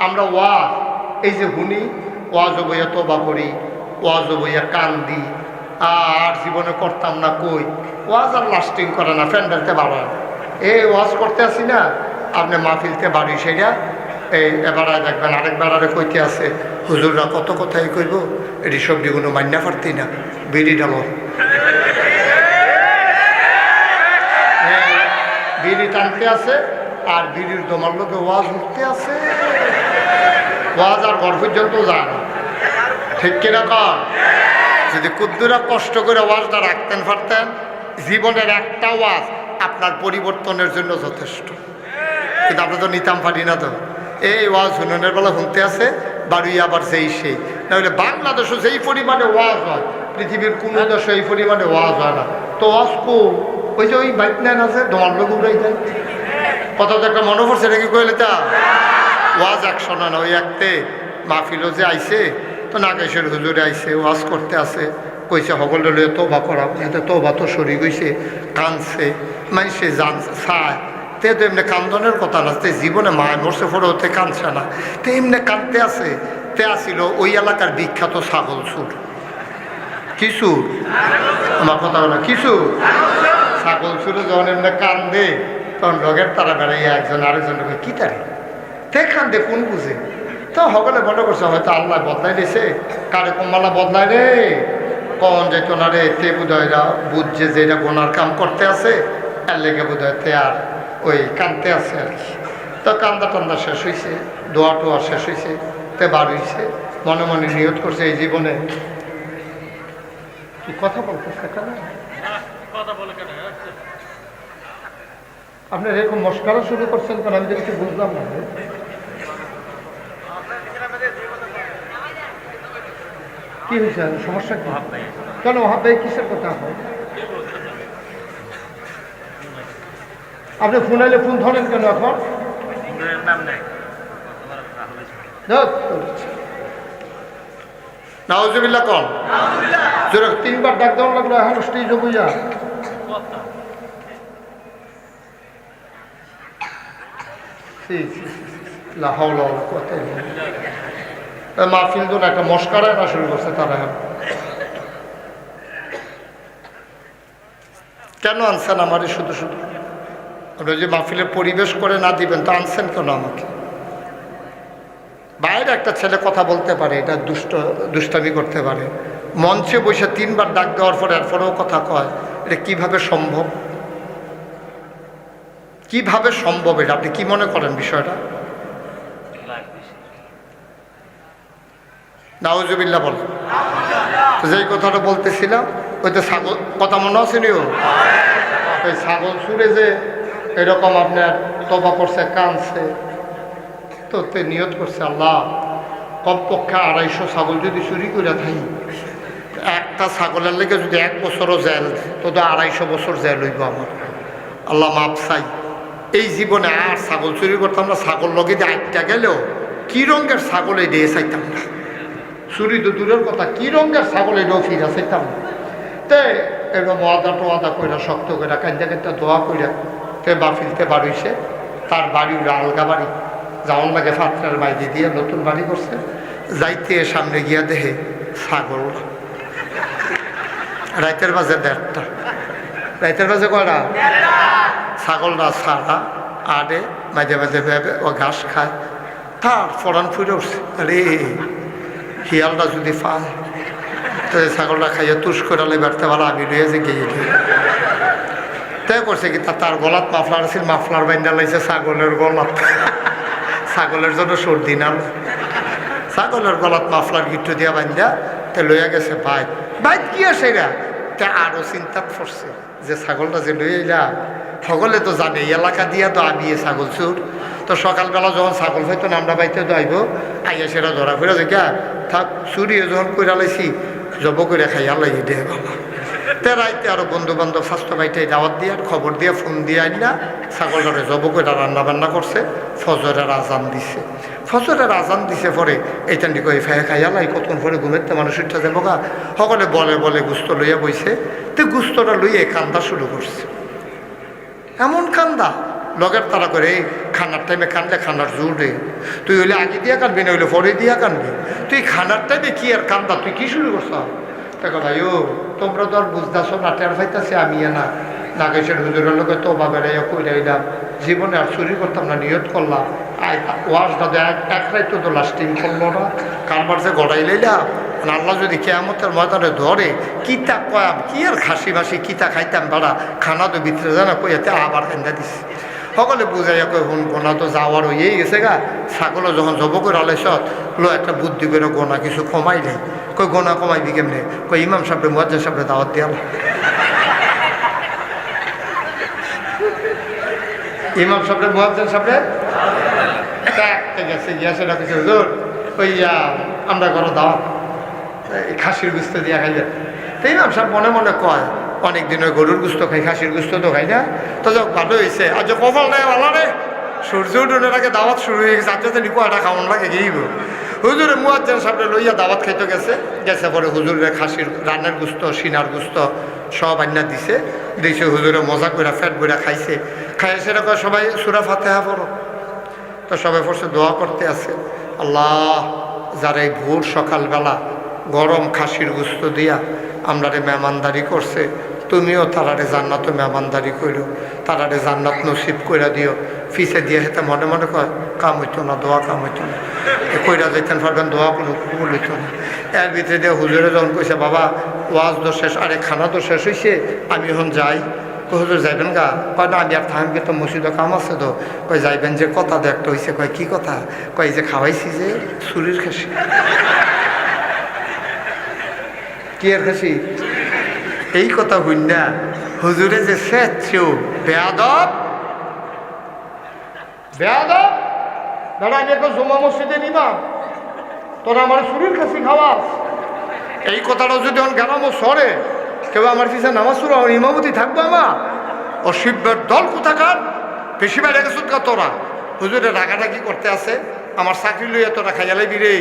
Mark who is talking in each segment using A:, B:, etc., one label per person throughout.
A: আমরা ওয়াজ এই যে শুনি, ওয়াজ বইয়া তবা করি, ওয়াজ বইয়া কান্দি, আর জীবনে করতাম না কই, ওয়াজ আর লাস্টিং করে না, ফ্যান্ডালতে বাড়ায়। এই ওয়াজ করতে আসি না, আপনি মাহফিলতে বাড়ি সেটা এই এবারায় দেখবেন আরেকবার আরে কইতে আছে, হুজুররা কত কথাই কইব, এটি সবজিগুলো মান্যা পারতি না, বিড়ি ডালো বিড়ি টানতে আছে, আর বিড়ির দমার লোকে ওয়াজ উঠতে আছে, ওয়াজ আর ঘর পর্যন্ত যায় না। ঠিক কিনা কর? যদি কুদ্দুরা কষ্ট করে ওয়াজটা রাখতেন পারতেন, জীবনের একটা ওয়াজ আপনার পরিবর্তনের জন্য যথেষ্ট। কিন্তু আমরা তো নিতাম পারি না। তো এই ওয়াজ হুননের বেলা শুনতে আছে, বাড়ি আবার যেই সেই, নাহলে বাংলাদেশও যেই পরিমাণে ওয়াজ হয়, পৃথিবীর কোনো দেশে এই পরিমাণে ওয়াজ হয় না। তো ওয়াজ ওই যে ওই বাইক নেন আছে, দমার লোক উড়াই দেয়। কথা তো একটা মনে পড়ছে নাকি কইলে তা ওয়াজ একশো না, ওই একতে মাহফিলও যে আইছে, তো নাগেশ্বর হুজুরে আইছে, ওয়াজ করতে আছে, কইছে সকলে লয়ে তোবা করা, এতে তোবা তো সরি গইছে, কানছে, মাইসে জানছে চায়, তে তো এমনি কান্দনের কথা না, তে জীবনে মায় মরছে পরে হতে কানছে না, তে এমনি কানতে আছে। তে আসিল ওই এলাকার বিখ্যাত ছাগল সুর। কি সুর? আমার কথা বলা কি সুর? ছাগল সুরে যখন এমনি কান্দে, তখন লগের তারা বেড়াইয়া একজন আরেকজনকে কি তারে তে কান্দে কোন বুঝে। তো সকলে মনে করছে হয়তো আল্লাহ বদলাই দিয়েছে, কারে কমালা বদলাই রে, কন যে তোনারে তে বুধহয়রা বুঝছে যে এটা গোনার কাম করতে আছে, এর লেগে বোধহয় তে আর ওই কানতে আছে আর কি। তো কান্দা টান্দা শেষ হয়েছে, দোয়া টোয়া শেষ হয়েছে, তে বার হয়েছে, মনে মনে নিয়ত করছে এই জীবনে কি কথা বলতেছে কেন, আপনি এরকম মস্কারা শুরু করছেন কেন, আমি তো কিছু বুঝলাম না। কি হয়েছে, সমস্যা কি? কেন হাত ভাই কিসের কথা হয়? আপনি ফোন আইলে ফোন ধরেন কেন এখন? নাউজুবিল্লাহ কন, তিনবার ডাক দেওয়া লাগলো, এখন স্টেজ বইয়া মাহফিল তো একটা মস্কারা না শুরু করছে তারা। কেন আনছেন আমারই শুধু শুধু? আপনি যে মাহফিলের পরিবেশ করে না দিবেন তো আনছেন কেন আমাকে? বাইরে একটা ছেলে কথা বলতে পারে, এটা দুষ্টামি করতে পারে, মঞ্চে বসে তিনবার ডাক দেওয়ার পরে এরপরেও কথা কয়, এটা কিভাবে সম্ভব? কিভাবে সম্ভব এটা? আপনি কি মনে করেন বিষয়টা? নাউজুবিল্লাহ বলেন। যেই কথাটা বলতেছিলাম, ওই তো ছাগল কথা মনে আছে নি, ওই ছাগল সুরে যে এরকম আপনার তবা করছে, কানছে, তো তে নিয়ত করছে আল্লাহ কমপক্ষে 250 ছাগল যদি চুরি করে থাকি, একটা ছাগলের লেগে যদি 1 বছরও জেল, তো 250 বছর জেল হইব আমার। আল্লাহ মাপ চাই, এই জীবনে আর ছাগল চুরি করতাম না। ছাগল লগে যে 8টা গেলেও কি রঙের ছাগল এই দিয়ে চাইতাম না, চুরি তো দূরের কথা, কি রঙের ছাগল এটাও ফিরা চাইতাম না। তে এরকম ওয়াদা কইরা শক্ত করে কান্দা কান্দা দোয়া কইরা তে মাহফিলতে বাড়িছে। তার বাড়ি আলগা বাড়ি, যেমন লাগে ফাতনার বাইরে দিয়ে নতুন বাড়ি করছে। যাইতে সামনে গিয়া দেখে ছাগল রাইতের বাজে 1:30, রাইতের বাজে কয়টা? ছাগলরা ছাড়া আরে মাঝে মাঝে ভেবে ও ঘাস খায়, তার ফরান ফুটে উঠছে, আরে শিয়ালটা যদি পায় তাহলে ছাগলটা খাইয়া তুষ করে বেড়তে পারা, আমি রয়েছে গিয়ে তাই করছে কি, তার গলাত মাফলার ছিল, মাফলার বাইন্দা লাইছে ছাগলের গলাত, ছাগলের জন্য সর্দি না, ছাগলের গলাত মাফলার গিট্টু দিয়া বাইন্দা তে লইয়া গেছে বাইক কি আসে এরা। তে আরো চিন্তাত পড়ছে যে ছাগলটা যে লই এলা, সকলে তো জানে এই এলাকা দিয়া তো আমি ছাগল চোর, তো সকালবেলা যখন ছাগল হয়তো আমরা বাইতে তো আইব, আইয়া সেটা ধরা ফেরা যে গা থাক, চুরিও যখন কইরা লাইছি জব করে খাইয়া লাগি দে বাবা। তে রাইতে আরো বন্ধু বান্ধব স্বাস্থ্য বাইটাই দাওয়াত দিয়ে খবর দিয়ে ফোন দিয়ে আইনা ছাগলটারে জব করে রান্না বান্না করছে, ফজরের আজান দিছে। ফজরের আজান দিছে পরে এইটান্ডি কই ফেয়া খাইয়া লাই, কতক্ষণ পরে ঘুমেতে মানুষ উঠতে যাবো গা, সকলে বলে বলে গুস্ত লইয়া বইছে। তে গুস্তটা লইয়ে কান্দা শুরু করছে, এমন কান্দা লগের তারা করে এই খানার টাইমে কানলে খানার জোরে, তুই হইলে আগে দিয়া কানবি না হইলে পরে দিয়া কানবি, তুই খানার টাইমে কি আর কান্দা, তুই কি শুরু করছ? দেখো ভাই ও তোমরা তো আর বুঝতেছো না, টের পাইতেছি আমি না নাগেশের হুজুরের লোকে তো বেড়াইয়া কইরাইলাম, জীবনে আর চুরি করতাম না, নিয়ত করলাম। ওয়াশ দাদা এক রাইতো তো লাস্টিং করলো না, কারবার যে গড়াই লইলাম। আল্লাহ যদি কেয়ামতের ময়দানে ধরে কিতা কয়াম কি আর খাসি বাসি কিতা খাইতাম বেড়া, খানা তো ভিতরে জানা কইয়াতে আবার কেন্দা দিস সকলে বুঝাইয়া কই হুন গোনা তো যাওয়ার হইয়েই গেছে গা, ছাগলও যখন জব করে আলাইস লো একটা বুদ্ধি করে গোনা কিছু কমাই নেই। কই গোনা কমাইবি কেমনে? কই ইমাম সাহেব মুয়াজ্জিন সাহেব দাওয়াত দিয়াল। ইমাম সাহেব মুয়াজ্জিন সাহেব গেছে গিয়া সেটা কিছু হুজুর ওইয়া আমরা ঘরে দাওয়াত খাসির গুস্ত দিয়া খাইলেন। তো ইমাম সাহেব মনে মনে কয় অনেকদিন ওই গরুর গুস্ত খাই, খাসির গুস্ত তো খাই না, তো যাক ভালো হয়েছে। আর যে কপাল নেই ভালো রে, সূর্য উঠোনের আগে দাওয়াত শুরু হয়ে গেছে, আজ যাতে নিকো একটা খাওয়ান লাগে গেইব। হুজুরে মুয়াজ্জিন সাহেব লইয়া দাওয়াত খাইতে গেছে, গেছে পরে হুজুরে খাসির রানের গুস্ত সিনার গুস্ত সব আন্না দিছে, হুজুরে মজা করে ফ্যাট বইরা খাইছে। খাই সেরকম সবাই সূরা ফাতিহা পড়ো, তো সবাই পড়ছে দোয়া করতে আছে, আল্লাহ যারা এই ভোর সকালবেলা গরম খাসির গুস্ত দিয়া আমরারে মেহমানদারি করছে, তুমিও তারারে জান্নাত মেহমানদারি করো, তারারে জান্নাত নসিব কইরা দিও। ফিসে দিয়ে হেতে মনে মনে কয় কাম হইতো না, দোয়া কাম হইতো না, কইরা যেতেন পারবেন, দোয়া কোনো কবুল হইতো না। এর ভিতরে দিয়ে হুজুরে যখন কইছে বাবা ওয়াজ তো শেষ, আরে খানা তো শেষ হয়েছে, আমি এখন যাই। হুজুর যাইবেন গা? কয় না আমি আর থাকবে, তো মসজিদে কাম আছে তো। কয় যাইবেন যে কথা দেখতে হয়েছে। কয় কি কথা? কয় যে খাওয়াইছি যে চুরির খাসি। কি আর খাসি? এই কথা হইন না হুজুরে যে সেচ্ছো বেয়াদব বেয়াদব দাদা, আমি এখন জমা মসজিদে নিবাম, তোরা আমার চুরির খাসি খাওয়াস। এই কথাটা যদি আমার গ্রামও সরে কেউ আমার পিছনে নামাজ শুরু আমার ইমামতি থাকবো, আমার অশিবের দল কোথাকার বেশি বাইরে গেছ তোরা। হুজুরে রাগারাগি করতে আছে, আমার চাকরি লইয়া তোরা খাইয়া লাইবি রে,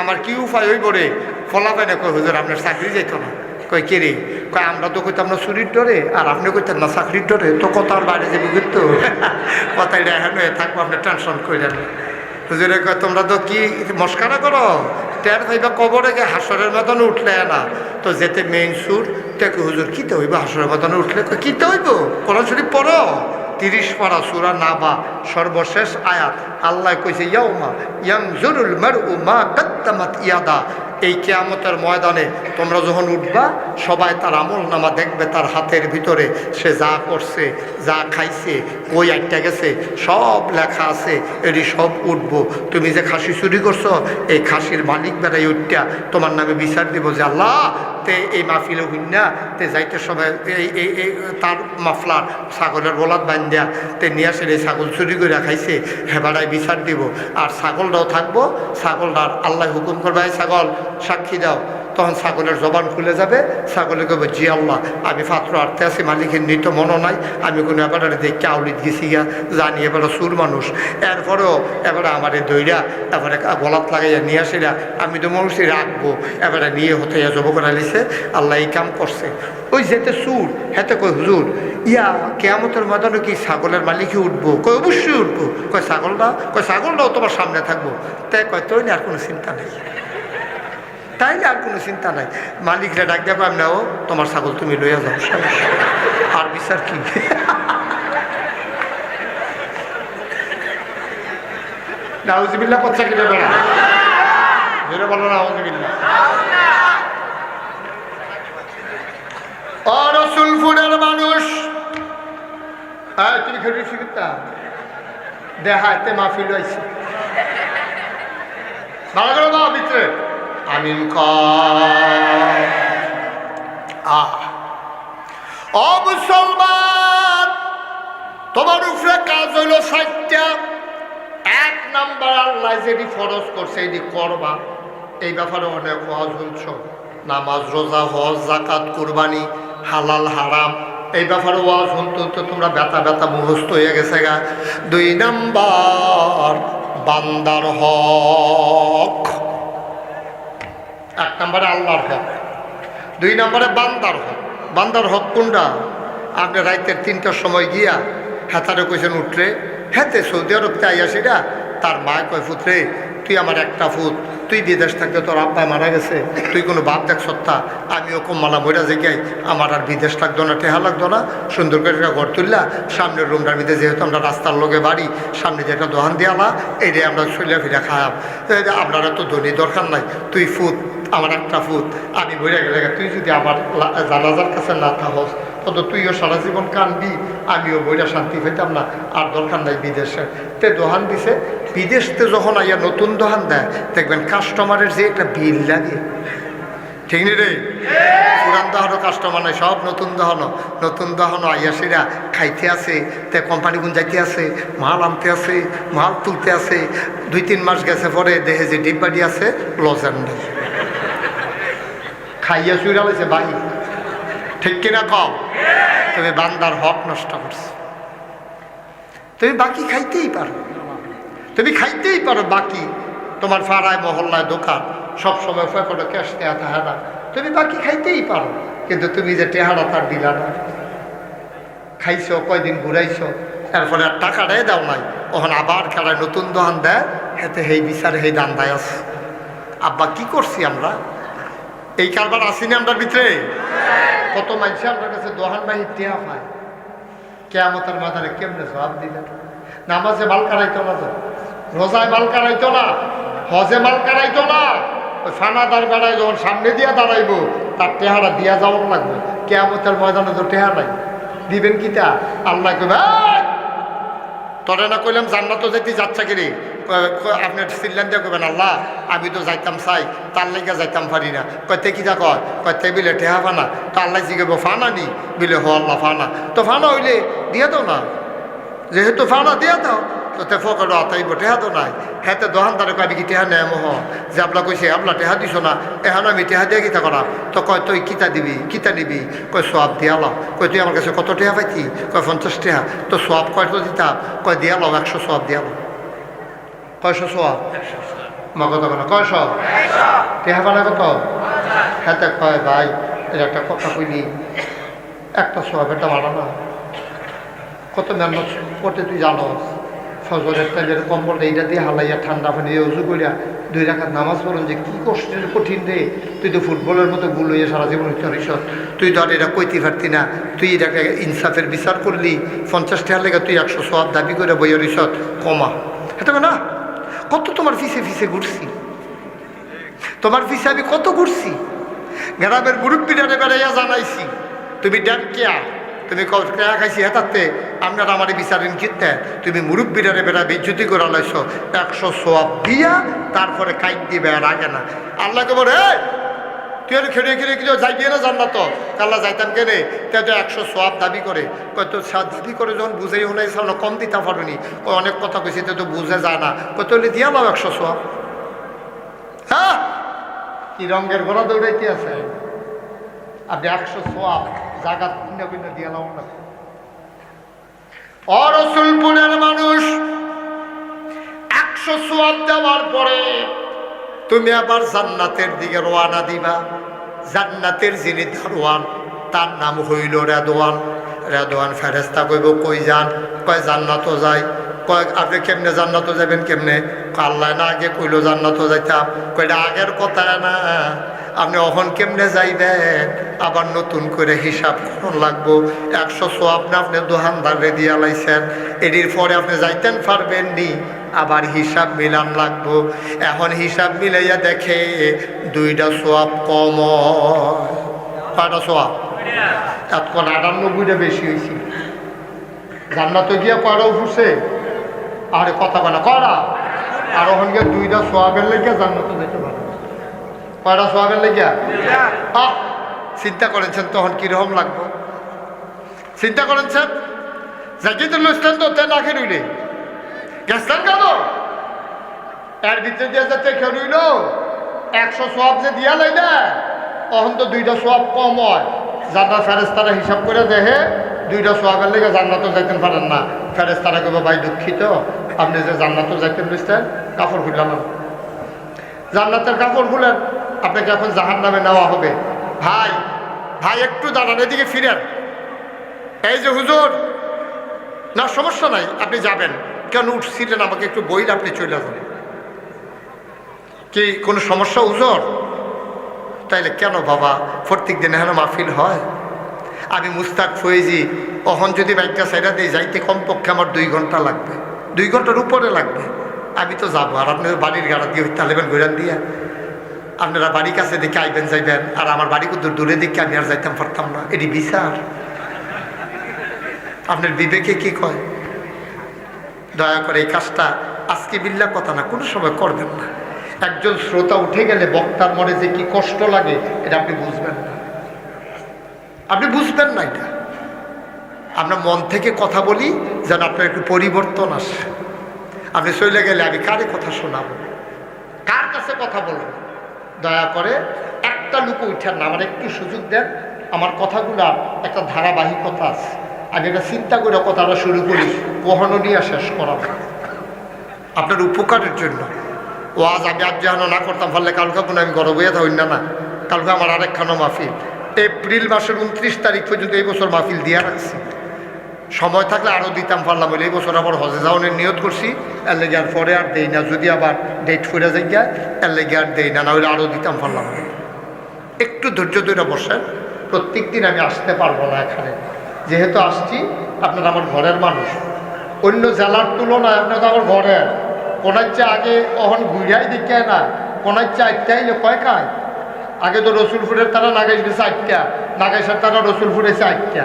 A: আমার কি উপায় হইব রে? ফলা পাই না। কই হুজুর আপনার চাকরি যাইতো না। কই কে রে? কয় আমরা তো কইতাম না চুরির ডরে, আর আপনি কইতেন না চাকরির ডরে, তো কথার বাইরে যাবি কিন্তু কথাই এখন হয়ে থাকবো, আপনি টেনশন করেন। হুজুরে কয় তোমরা তো কি মস্কারা করো, টের ভাইবা কবরে গে হাসরের মতন উঠলে না, তো যেতে মেইন সুর দেখো হুজুর কিতে হইব হাসরের মতন উঠলে? কিতে হইব? কোরআন শরীফ পড়ো, 30 পারা সূরা নাবা সর্বশেষ আয়াত। আল্লাহ কইছে ইয়াউমা ইয়ানজুরুল মারউ মা কাদ্দামাত ইয়াদা, এই কিয়ামতের ময়দানে তোমরা যখন উঠবা সবাই তার আমল নামা দেখবে, তার হাতের ভিতরে সে যা করছে যা খাইছে ওই একটা গেছে সব লেখা আছে, এটি সব উঠবো। তুমি যে খাসি চুরি করছো এই খাসির মালিক বেড়াই উঠটা তোমার নামে বিচার দিব যে আল্লাহ তে এই মাহফিলে হুইনা তে যাইতে সময় এই তার মাফলার ছাগলের গোলাত বান্ধিয়া তে নিয়ে আসে এই ছাগল চুরি করে খাইছে, হেবাড়ায় বিচার দিব। আর ছাগলটাও থাকবো, ছাগলটার আল্লাহ হুকুম করবে এই ছাগল সাক্ষী দাও, তখন ছাগলের জবান খুলে যাবে, ছাগলে কবে জি আল্লাহ আমি পাত্র আটতে আছি, মালিকের নিত মনে নাই, আমি কোনো এবারে দেখে আউলিত গেছি গিয়া জানি এবারে সুর মানুষ। এরপরেও এবারে আমার দইরা এবারে গলাত লাগাইয়া নিয়ে আসিরা, আমি তো মানুষই রাখবো, এবারে নিয়ে হতে জব করা লিছে। আল্লাহ এই কাম করছে। ওই যেতে সুর হেতে কই হুজুর ইয়া কেয়ামতের ময়দানে কি ছাগলের মালিকই উঠবো? কই অবশ্যই উঠবো। কয় ছাগলটাও তোমার সামনে থাকবো। তাই কয় তোর আর কোনো চিন্তা নেই, তাইলে আর কোনো চিন্তা নাই। মালিকরা ডাক দেবো আমি নাও তোমার ছাগল তুমি লইয়া যাও, আর বিচার কি? নাউজুবিল্লাহ কচ্ছা কিনে বেড়া ধরে বলো নাউজুবিল্লাহ। ও রসুলপুরের মানুষ, তুমি খেলে শিখতা দেখাতে মাহফিল হয়েছে ভালো করে দাও ভিতরে আমিন ও মুসলমান, তোমার উপরে কাজ হইল 60টা। 1 নাম্বার আল্লাহ যেটি ফরজ করছে এটি করবা, এই ব্যাপারে অনেক ওয়াজ শুনছ, নামাজ রোজা হজ জাকাত কুরবানি হালাল হারাম, এই ব্যাপারে ওয়াজ শুনতে তো তোমরা ব্যথা ব্যথা মুখস্থ হয়ে গেছে গা। 2 নাম্বার বান্দার হক। 1 নম্বরে আল্লাহর হক, 2 নম্বরে বান্দার হক। বান্দার হক কোনটা? আপনি রাইতের 3টার সময় গিয়া হেতারে কইছেন উঠরে হেতে সৌদি আরবতে আইয়াসিরা তার মা কয় ফুতরে তুই আমার একটা ফুত, তুই বিদেশ থাকতে তোর আব্বা মারা গেছে, তুই কোনো বাপ দেখ সত্তা, আমিও কমমালা মরা যাই, আমার আর বিদেশ লাগতো না, টেহা লাগতো না, সুন্দর করে একটা ঘর তুললা, সামনের রুমটার ভিতরে যেহেতু আমরা রাস্তার লোকে বাড়ি, সামনে যে একটা দোকান দিয়ালা, এইটাই আমরা চলিয়া ফিরা খাওয়াম, আপনারা তো ধনী দরকার নাই, তুই ফুত আমার একটা ফুত, আমি বইরা গেলে তুই যদি আমার জানাজার কাছে না থাকস তত তুইও সারা জীবন কানবি, আমিও বইরা শান্তি পেতাম না, আর দরকার নাই বিদেশে। তে দোকান দিছে, বিদেশতে যখন আইয়া নতুন দোকান দেয় দেখবেন কাস্টমারের যে একটা বিল লাগে, ঠিক নি রে? পুরান দোকানও কাস্টমার নাই, সব নতুন দোকানও আইয়াসিরা খাইতে আছে, তে কোম্পানি গুণ যাইতে আছে, মাল আনতে আছে, মাল তুলতে আছে, 2-3 মাস গেছে পরে দেখে যে ডিব্বাডি আছে লজেন নেই, খাইয়া চুইরা লাইছে বাহি, ঠিক কিনা কও? তুমি বান্দার হক নষ্ট করছো। তুমি বাকি খাইতেই পারো, তুমি খাইতেই পারো বাকি, তোমার পাড়ায় মহল্লায় দোকান সবসময় ফেকটো ক্যাশ দেওয়া থাকে না, তুমি বাকি খাইতেই পারো, কিন্তু তুমি যে টেহারা তার দিলা না, খাইছো কয়দিন ঘুরাইছো, এরপরে আর টাকাটাই দাও নাই, ওখানে আবার খেলায় নতুন দোকান দেয়, হেতে হেই বিচারে হেই দান্দায় আছে। আব্বা কি করছি আমরা? এই কারবার আসিনি আমরা ভিতরে? কত মানুষ আপনার কাছে দোহান বাহি টেহা পায়, কেয়ামতের মাথায় কেমনে জবাব দিলেন? নামাজে মাল কারাইতো না, তো রোজায় মাল কারাইতো না, হজে মাল কারাইতো না, ওই ফানাদার বেড়ায় যখন সামনে দিয়া দাঁড়াইবো তার টেহারা দিয়া যাওয়ার লাগবে, কেয়ামতের ময়দানে তো টেহা নাই, দিবেন কি তা? আল্লাহ কইবে তরে না কইলাম জান্নাত যেতে যাচ্ছে কি রে, আপনি সিল্লান দিয়ে কইবেন আল্লাহ আমি তো যাইতাম চাই, তার লেগে যাইতাম পারি না, কয়তে কি কয় কয়তে বিলে টেহা ফানা, তো আল্লাহ জিগেব ফানা নি, বিলে হ আল্লাহ ফানা, তো ফানা হইলে দিয়ে দাও না, যেহেতু ফানা দিয়ে দাও তো তে ফকর আতাইব, টেহা তো নাই। হ্যাঁ দোকানদারে কয় কি টেহা নেয় মহ, যে আপনা কইছে আপনা টেহা দিছ না, এখন আমি টেহা দিয়ে কিতা করা, তো কয় তুই কিতা দিবি, কিতা নিবি, কয় সোয়াব দিয়ালাম, কয় তুই আমার কাছে কত টেহা পাইতি, কয় 50 টেহা, তো সোয়াব কয় তো দিতাম, কয় দিয়ালাম 100 সোয়াব দিয়ালাম, কয়শো সোয়াব মা কত বলো কয়শো টেহা পানা কত? হ্যাঁ কয় ভাই এর একটা কথা কইলি, একটা সোয়াব এটা মারা না, কত মেহনত করতে তুই জানো, ফজরের টাইমের কম্বল এইটা দিয়ে হালাইয়া ঠান্ডা পানি দিয়ে উজু করিয়া 2 রাকাত নামাজ পড়ুন, যে কী কষ্টের কঠিন রে, তুই তো ফুটবলের মতো গুল হইয়া সারা জীবন চলিস, তুই তো আর এটা কইতে পারতি না, তুই এটাকে ইনসাফের বিচার করলি, 50 টাকা লেগে তুই 100 সোয়াব দাবি করে বইয়া রইস, কমা এটা না, কত তোমার ফিসে ফিসে ঘুরছি, তোমার ফিসে আমি কত ঘুরছি, গ্রামের মুরব্বীরারে বেড়াইয়া জানাইছি, তুমি ড্যাম কেয়া, তুমি কেয়া খাইছি হেতাতে আপনার আমার বিচারেন কিনতে, তুমি মুরব্বীরারে বেড়া বিচ্যুতি করে লাইছ, 100 সোয়াব দিয়া তারপরে কাইট দিবে, আর আগে না। আল্লাহকে বলে তুই আর খেড়ে খেড়ে কিছু যাইবি না জান্নাত, আল্লাহ যাইতাম কেনে, তাই তো 100 সোয়াব দাবি করে, কত দাবি করে যখন বুঝাই শোনাই না কম দিতে পারবনি, অনেক কথা কইছি তো বুঝে যায় না, কত হলে দিয়া পাও 100 সোয়াব। হ্যাঁ কি রঙের ঘোড়া দৌড়াইতে আছে, আপনি 100 সোয়াব জায়গা কিনে কিনে দিয়ে লাও না। রসুলপুরের মানুষ 100 সোয়াব দেওয়ার পরে তুমি আবার জান্নাতের দিকে রওনা দিবা, জান্নাতের যিনি দারোয়ান তার নাম হইল রেদওয়ান, রেদওয়ান ফেরেশতা কইব কই যান, কয় জান্নাতও যাই, কয় আপনি কেমনে জান্নাতও যাবেন কেমনে, আল্লাহ না আগে কইল জান্নাতও যাইতাম, কয়টা আগের কথা না, আপনি অহন কেমনে যাইবেন, আবার নতুন করে হিসাব করুন লাগবো, 100 সোয়াব না আপনি দোকানদারে দিয়া লাইছেন, এটির পরে আপনি যাইতেন পারবেন নি, আবার হিসাব মিলান লাগবো, এখন হিসাব মিলাইয়া দেখে 2টা সোয়াব কম, কয়টা সোয়াব? এতক্ষণ 98টা বেশি হয়েছে, জান্নাতে গিয়া কয়টাও ফুসে, আরে কথা বলা কয়টা, আর ওখান গিয়ে 2টা সোয়াবের লেগে জান্নাতে যেতে পারে, কয়টা সোয়াবের লেগিয়া? চিন্তা করেছেন তখন কিরকম লাগবো, চিন্তা করেছেন, জাকিতুল ইসলাম তো তে না খেয়ে রইলে গেছেন কেন, এর ভিতরে দিয়ে যাচ্ছে খেয়ে রইল, 100 সোয়াব যে দিয়া লাই না, তখন তো 2টা সোয়াব কম হয়, জান্নাত ফেরেশতারা হিসাব করে দেখে 2টা সোয়াবের লেগে জান্নাতও যাইতেন পারেন না, ফেরেশতারা কইব ভাই দুঃখিত, আপনি যে জান্নাতও যাইতেন বুঝতেন, কাপড় খুললাম, জান্নাতের কাপড় খুলেন, আপনাকে এখন জাহান্নামে নেওয়া হবে। ভাই ভাই একটু দাঁড়ান, এদিকে ফিরেন, এই যে হুজুর না সমস্যা নাই, আপনি যাবেন। কেন উঠছিলেন আমাকে একটু বইলে আপনি চলে যাবেন। কি কোনো সমস্যা উজর? তাইলে কেন বাবা প্রত্যেক দিন এখন মাহফিল হয়? আমি মুস্তাক ফয়েজি অহন যদি বাইকটা সাইডা দিয়ে যাইতে কমপক্ষে আমার 2 ঘন্টা লাগবে, 2 ঘন্টার উপরে লাগবে। আমি তো যাবো, আর আপনাদের বাড়ির গাড়া দিয়ে তালেবেন ঘুরান দিয়া আপনারা বাড়ির কাছে দেখে আইবেন যাইবেন, আর আমার বাড়ি কত দূরে দেখে আমি আর যাইতাম পারতাম না। এটি বিচার? আপনার বিবেকে কি কয়? দয়া করে এই কাজটা আজকে বিল্লা কথা না, কোনো সময় করবেন না। একজন শ্রোতা উঠে গেলে বক্তার মনে যে কি কষ্ট লাগে এটা আপনি বুঝবেন না, আপনি বুঝবেন না। এটা আমরা মন থেকে কথা বলি যেন আপনার একটু পরিবর্তন আসে। আপনি চলে গেলে আমি কারে কথা শোনাবো, কার কাছে কথা বলবো? দয়া করে একটা লুকো উঠান না, আমার একটু সুযোগ দেন। আমার কথাগুলার একটা ধারাবাহিকতা আছে, আমি এটা চিন্তা করে কথাটা শুরু করি, কখনো নিয়ে শেষ করাবো আপনার উপকারের জন্য। ওয়াজ আমি আজ যেন না করতাম পারলে কালকে কোনো আমি গরব হয়ে থাকি না। কালকে আমার আরেকখানো মাহফিল এপ্রিল মাসের 29 তারিখ পর্যন্ত এই বছর মাহফিল দিয়ে রাখছি। সময় থাকলে আরও দিতাম পারলাম, বলে এই বছর আবার হজে যাওয়ানোর নিয়ত করছি, এর লেগে আর পরে আর দেই না। যদি আবার ডেট ফুরে যাই গিয়া এর লেগে আর দেই না, হলে আরও দিতাম পারলাম। একটু ধৈর্য ধরে বসেন। প্রত্যেক দিন আমি আসতে পারবো না এখানে, যেহেতু আসছি আপনারা আমার ঘরের মানুষ। অন্য জেলার তুলনায় আপনার তো আমার ঘরের। কোনাইচ্ছে আগে অহন ঘুরিয়াই দিকে না, কোনাইচ্ছে আটটাই কয় খায়। আগে তো রসুলপুরের তারা নাগাইশ গেছে 8টা, নাগাইশের তারা রসুলপুরে 8টা।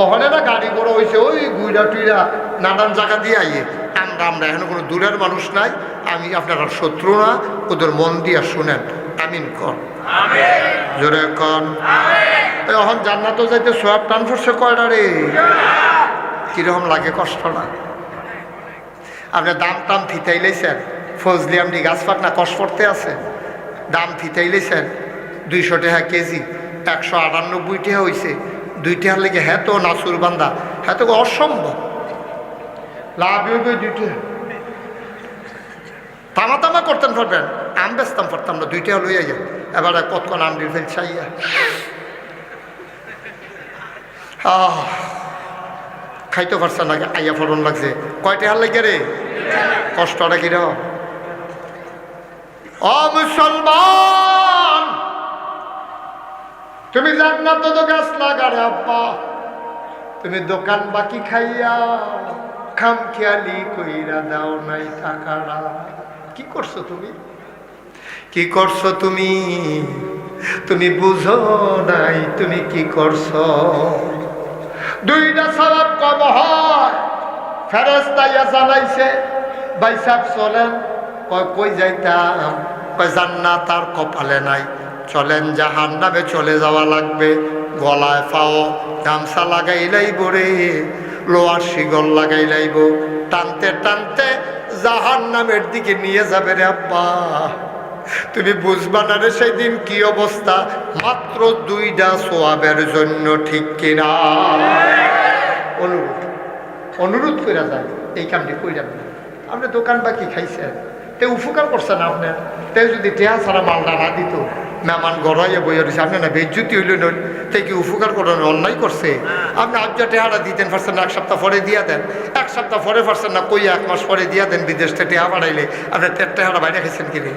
A: ওখানে না গাড়ি বড় হয়েছে ওই গুইরা টুইরা নানান জায়গা দিয়ে আইয়ে। আমরা এখন কোনো দূরের মানুষ নাই। আমি আপনারা শত্রু না, ওদের মন দিয়া শুনেন। আমিন কর, জোরে কন। এখন জান্নাতও যাইতে সোয়াব টান পড়ছে কয়টা রে? কিরকম লাগে কষ্টটা? আপনি দাম টাম ফিতাইলেছেন, ফজলি আমনি গাছ পাক না কষ পড়তে আছে। দাম ফিতাইলেছেন 200 টাকা কেজি, 198 টাকা হয়েছে। 2 টাকার লেগে হ্যাঁ তো নাসুর বান্দা, হ্যাঁ তো অসম্ভব লাভ হইবে 2 টাকা। তামা তামা করতেন পারবেন, আম বেচতাম পারতাম না, 2 টাকা লইয়া যায়। এবার কতক্ষণ আম দিয়ে ফেলছাইয়া খাইতে পারছেন না, আইয়া ফলন লাগছে। কয় টাকার লেগে রে? কষ্টটা কিরকম? ও মুসলমান, তুমি জান্নাতে তো গাছ লাগারে আব্বা, তুমি দোকান বাকি খাইয়া খাম খেয়ালি কইরা দাও নাই টাকাটা। কি করছো তুমি? কি করছো তুমি? তুমি বুঝো নাই তুমি কি করছো? 2টা সওয়াব কম হয়। ফেরেশতা ইয়া জানাইছে, ভাই সাহেব চলেন। কই যাইতাম? কই জান্নাত আর কপালে নাই, চলেন জাহান্নামে চলে যাওয়া লাগবে। গলায় পাও গামছা লাগাই লাইব রে, লোহার শিকল লাগাই লাইব, টানতে টানতে জাহান্নামের দিকে নিয়ে যাবে রে আব্বা। তুমি বুঝবা না রে সেই দিন কি অবস্থা, মাত্র 2টা সোয়াবের জন্য, ঠিক কিনা? অনুরোধ করে যায় এই কামটি কইরা না। আপনি দোকান বাকি খাইছেন, তে উপকার করছেন আপনার। তে যদি টেহা ছাড়া মালটা না দিত, মেহমান গড়াইয়া বইয়া দিচ্ছে, আপনি না বেজ্জুতি হইল নন, তাই কি উপকার করেন? অন্যায় করছে। আপনি আজ টেহাটা দিতেন পারছেন না, 1 সপ্তাহ পরে দিয়া দেন। 1 সপ্তাহ পরে পারছেন না, কই 1 মাস পরে দিয়া দেন। বিদেশ থেকে টেহা বাড়াইলে আপনার টেহাটা বাইরে খাইছেন কিনে।